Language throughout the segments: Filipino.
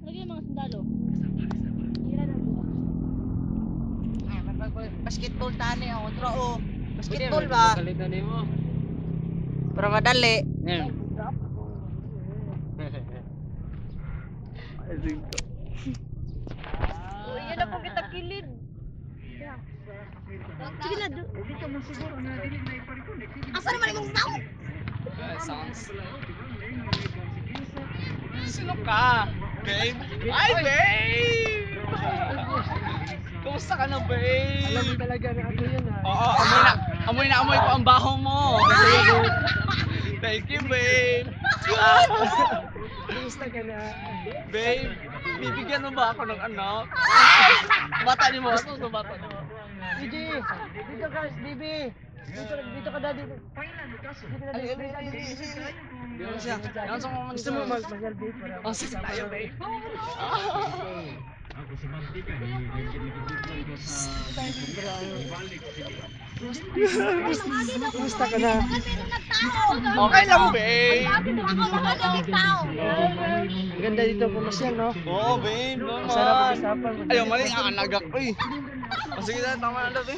Lagi yung mga sundalo. Basketball tani ako dra o. Basketball ba? Kalitan mo. Para madali. Yan. Uy, yan na po kita kilid. Sige na, Dito mo siguro na dili na ipariconnect. asa naman yung sound? Sounds. Sino ka? Babe? Ay, babe! Kumusta ka na, babe? Alam mo talaga na ako yun ha. Oo, amoy na amoy ko ang baho mo. Thank you, babe. Kumusta ka na? Babe, bibigyan mo ba ako ng anak? Bata ni mo. Ano sa bata ni mo? Didi! Dito ka, Bibi! Dito ka daddy. Dito ka daddy. Yan siya. Yan sa mga Gusto mo mag-selfie para Oh, sige tayo, babe. Kumusta ka na? Okay lang, babe. Ang ganda dito pumasyan, no? Oo, babe. Ang sarap Naman. usapan. Ayaw, mali nga anagak ko eh. O sige na, tama na, babe.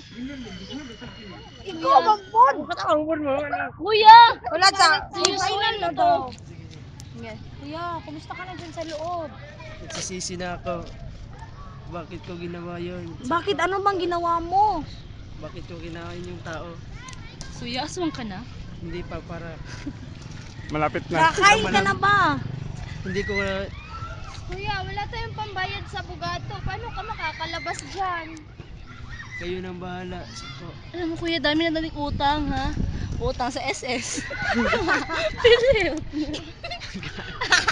Ikaw, mampon! Katawag mo, ano? Kuya! Wala sa. Silent na to. Kuya, kumusta ka na dyan sa loob? Nagsisisi na ako. Bakit ko ginawa yun? Bakit? Ano bang ginawa mo? Bakit ko ginawa yun yung tao? Kuya, aswang ka na? Hindi pa para. Malapit na. Kakain ka na ba? Hindi ko na. Kuya, wala tayong pambayad sa bugato. Paano ka makakalabas dyan? Kayo nang bahala. Siko. Alam mo kuya, dami na nating utang ha. Utang sa SS. Pilit.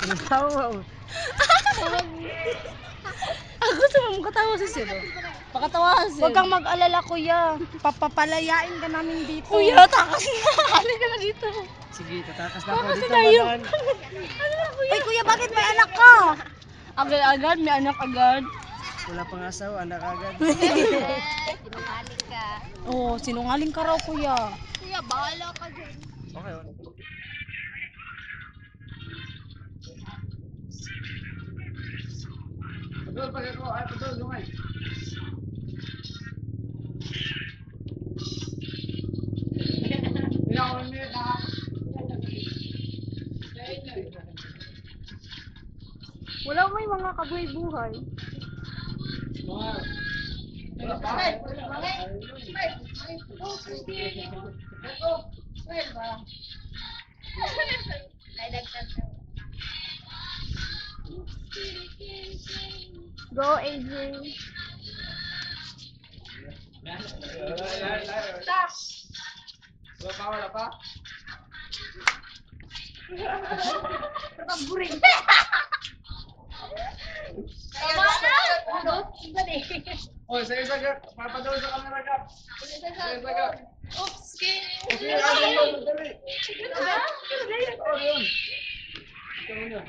Ang tawa mo. Ako sa mga katawa si Silo. Pakatawahan sila. Huwag kang mag-alala kuya. Papapalayain ka namin dito. Kuya, takas na. Halika na dito. Sige, tatakas na ako Takas dito. tayo. Madaan. Ano na kuya? Ay kuya, bakit may anak ka? Agad-agad, may anak agad. Wala pang asawa, anak agad. Sinungaling ka. Oo, sinungaling ka raw kuya. Kuya, bahala ka dyan. Okay, okay. Betul, pakai kok. Ayo betul, lumai. Wala may mga kabuhay-buhay. Go AJ. Bawal apa? Oh, saya saja. Papa dulu sa kamera ka. Saya saja. Oops, Okay, ano yun? Dali. Oh, yun. Ito yun.